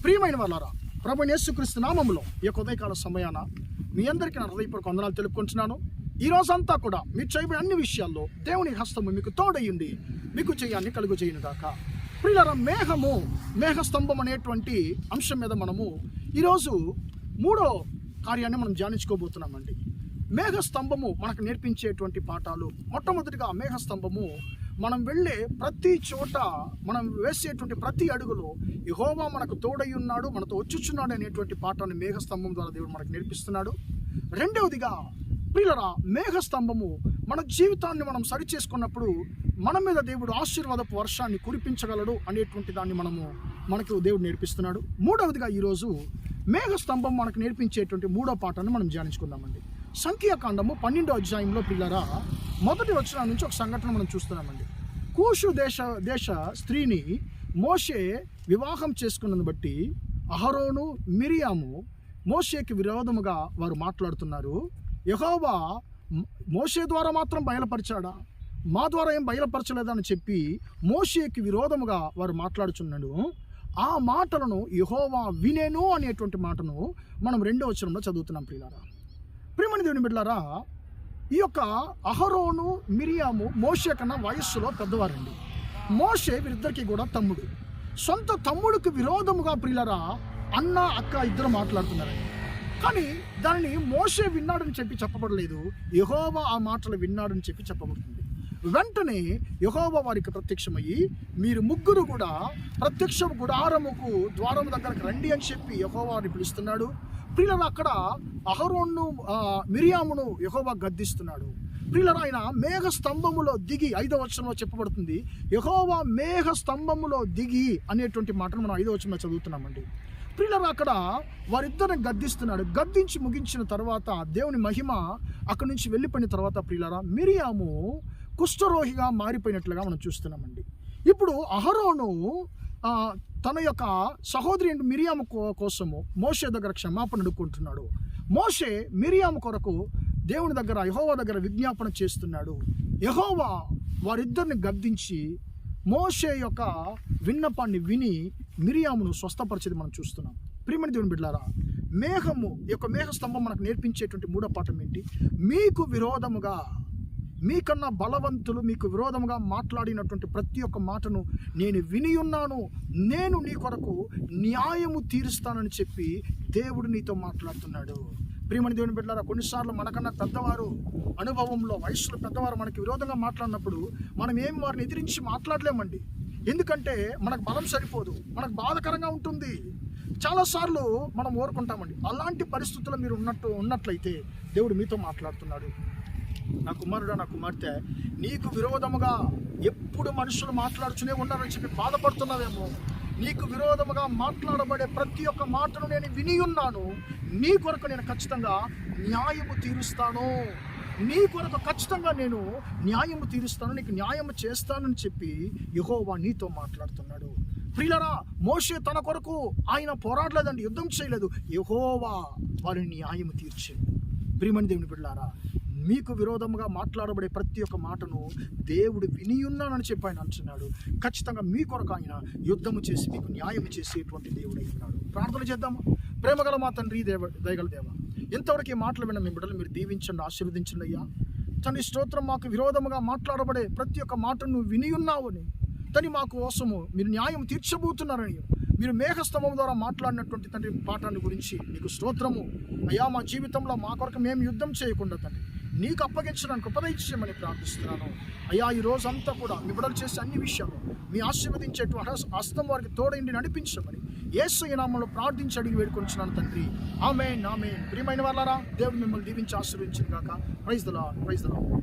ప్రియమైన వాళ్ళారా, ప్రభువైన యేసుక్రీస్తు నామములో ఈ యొక్క ఉదయకాల సమయాన మీ అందరికీ నా హృదయపూర్వక వందనాలు తెలుపుకుంటున్నాను. ఈ రోజంతా కూడా మీరు చేయబోయే అన్ని విషయాల్లో దేవుని హస్తము మీకు తోడయ్యుండి మీకు చేయాన్ని కలుగు చేయను గాక. ప్రియులారా, మేఘస్తంభం అనేటువంటి అంశం మీద మనము ఈరోజు మూడో కార్యాన్ని మనం ధ్యానించుకోబోతున్నామండి. మేఘస్తంభము మనకు నేర్పించేటువంటి పాఠాలు. మొట్టమొదటిగా మేఘస్తంభము మనం వెళ్ళే ప్రతి చోట, మనం వేసేటువంటి ప్రతి అడుగులో యెహోవా మనకు తోడై ఉన్నాడు, మనతో వచ్చుచున్నాడు అనేటువంటి పాఠాన్ని మేఘస్తంభం ద్వారా దేవుడు మనకు నేర్పిస్తున్నాడు. రెండవదిగా ప్రియులారా, మేఘస్తంభము మన జీవితాన్ని మనం సరిచేసుకున్నప్పుడు మన మీద దేవుడు ఆశీర్వాదపు వర్షాన్ని కురిపించగలడు అనేటువంటి దాన్ని మనకు దేవుడు నేర్పిస్తున్నాడు. మూడవదిగా ఈరోజు మేఘస్తంభం మనకు నేర్పించేటువంటి మూడో పాఠాన్ని మనం ధ్యానించుకుందామండి. సంఖ్యాకాండము 12వ అధ్యాయంలో ప్రియులారా, మొదటి వచనం నుంచి ఒక సంఘటన మనం చూస్తున్నామండి. కూషు దేశ స్త్రీని మోషే వివాహం చేసుకున్నది బట్టి అహరోను, మిరియాము మోషేకి విరోధముగా వారు మాట్లాడుతున్నారు. యెహోవా మోషే ద్వారా మాత్రం బయలుపరిచాడా, మా ద్వారా ఏం బయలుపరచలేదని చెప్పి మోషేకి విరోధముగా వారు మాట్లాడుచున్నాడు. ఆ మాటలను యెహోవా వినేను అనేటువంటి మాటను మనం 2వ వచనంలో చదువుతున్నాం. ప్రియమైన దేవుని బిడ్డలారా, ఈ యొక్క అహరోను, మిరియాము మోషే కన్నా వయస్సులో పెద్దవారండి. మోషే వీరిద్దరికి కూడా తమ్ముడు. సొంత తమ్ముడికి విరోధముగా ప్రియులరా అన్న, అక్క ఇద్దరు మాట్లాడుతున్నారండి. కానీ దానిని మోషే విన్నాడని చెప్పి చెప్పబడలేదు, యెహోవా ఆ మాటలు విన్నాడని చెప్పి చెప్పబడుతుంది. వెంటనే యెహోవా వారికి ప్రత్యక్షమయ్యి, మీరు ముగ్గురు కూడా ప్రత్యక్ష గుడారముకు ద్వారము దగ్గరకు రండి అని చెప్పి యెహోవా వారిని పిలుస్తున్నాడు. ప్రియులరా, అక్కడ అహరోను, మిరియామును యెహోవా గద్దిస్తున్నాడు. ప్రియులరా, ఆయన మేఘ స్తంభములో దిగి, 5వ వచనంలో చెప్పబడుతుంది, యెహోవా మేఘ స్తంభములో దిగి అనేటువంటి మాటను మనం 5వ వచనంలో చదువుతున్నామండి. ప్రియులరా, అక్కడ వారిద్దరిని గద్దిస్తున్నాడు. గద్దించి ముగించిన తర్వాత దేవుని మహిమ అక్కడి నుంచి వెళ్ళిపోయిన తర్వాత ప్రియులరా, మిరియాము కుష్ఠరోగిగా మారిపోయినట్లుగా మనం చూస్తున్నామండి. ఇప్పుడు అహరోను తన యొక్క సహోదరి మిరియాము కోసము మోషే దగ్గర క్షమాపణ అడుక్కుంటున్నాడు. మోషే మిరియాము కొరకు దేవుని దగ్గర, యెహోవా దగ్గర విజ్ఞాపన చేస్తున్నాడు. యెహోవా వారిద్దరిని గద్దించి మోషే యొక్క విన్నపాన్ని విని మిరియామును స్వస్థపరిచేది మనం చూస్తున్నాం. ప్రియమైన దేవుని బిడ్డలారా, మేఘస్తంభం మనకు నేర్పించేటువంటి మూడో పాఠం ఏంటి? మీకు విరోధముగా, మీకన్నా బలవంతులు మీకు విరోధముగా మాట్లాడినటువంటి ప్రతి ఒక్క మాటను నేను విని ఉన్నాను, నేను నీ కొరకు న్యాయము తీరుస్తానని చెప్పి దేవుడు నీతో మాట్లాడుతున్నాడు. ప్రియమైన దేవుని బిడ్డలారా, కొన్నిసార్లు మనకన్నా పెద్దవారు, అనుభవంలో వయసులో పెద్దవారు మనకి విరోధంగా మాట్లాడినప్పుడు మనం వారిని ఎదిరించి మాట్లాడలేమండి. ఎందుకంటే మనకు బలం సరిపోదు, మనకు బాధకరంగా ఉంటుంది. చాలాసార్లు మనం ఓరుకుంటామండి. అలాంటి పరిస్థితుల్లో మీరు ఉన్నట్లయితే దేవుడు మీతో మాట్లాడుతున్నాడు. నా కుమారుడా, నా కుమార్తె, నీకు విరోధముగా ఎప్పుడు మనుషులు మాట్లాడుతూనే ఉన్నారని చెప్పి బాధపడుతున్నావేమో. నీకు విరోధముగా మాట్లాడబడే ప్రతి ఒక్క మాటను నేను విని ఉన్నాను. నీ కొరకు నేను ఖచ్చితంగా న్యాయము తీరుస్తాను, నీ కొరకు ఖచ్చితంగా నేను న్యాయము తీరుస్తాను, నీకు న్యాయము చేస్తానని చెప్పి యెహోవా నీతో మాట్లాడుతున్నాడు. ప్రియులారా, మోషే తన కొరకు ఆయన పోరాడలేదండి, యుద్ధం చేయలేదు, యెహోవా వారిని న్యాయము తీర్చాడు. ప్రియమైన దేవుని బిడ్డలారా, మీకు విరోధముగా మాట్లాడబడే ప్రతి ఒక్క మాటను దేవుడు విని ఉన్నానని చెప్పి ఆయన అంటున్నాడు. ఖచ్చితంగా మీ కొరకు ఆయన యుద్ధము చేసి మీకు న్యాయం చేసేటువంటి దేవుడు అయి ఉన్నాడు. ప్రార్థన చేద్దాము. ప్రేమగల మా తండ్రి, దయగల దేవ, ఇంతవరకు ఈ మాటలు విన్న మీ బిడ్డలు మీరు దీవించండి, ఆశీర్వదించండి అయ్యా. తన స్తోత్రం, మాకు విరోధముగా మాట్లాడబడే ప్రతి ఒక్క మాటను విని ఉన్నావని, తని మా కోసము మీరు న్యాయం తీర్చబోతున్నారని, మీరు మేఘస్తంభం ద్వారా మాట్లాడినటువంటి తండ్రి పాఠాన్ని గురించి మీకు స్తోత్రము అయ్యా. మా జీవితంలో మా కొరకు మేము యుద్ధం చేయకుండా తండ్రి నీకు అప్పగించడానికి ఉపదేశించమని ప్రార్థిస్తున్నాను అయ్యా. ఈ రోజంతా కూడా మీ బిడ్డలు చేసే అన్ని విషయాలు మీ ఆశీర్వదించేటువంటి హస్తం వారికి తోడైండి నడిపించమని యేసయ్య నామములో ప్రార్థించి అడిగి వేడుకొంచున్నాను తండ్రి. ఆమేన్, ఆమేన్. ప్రియమైన వాళ్ళారా, దేవుడు మిమ్మల్ని దీవించి ఆశీర్వదించును గాక. Praise the Lord, praise the lord.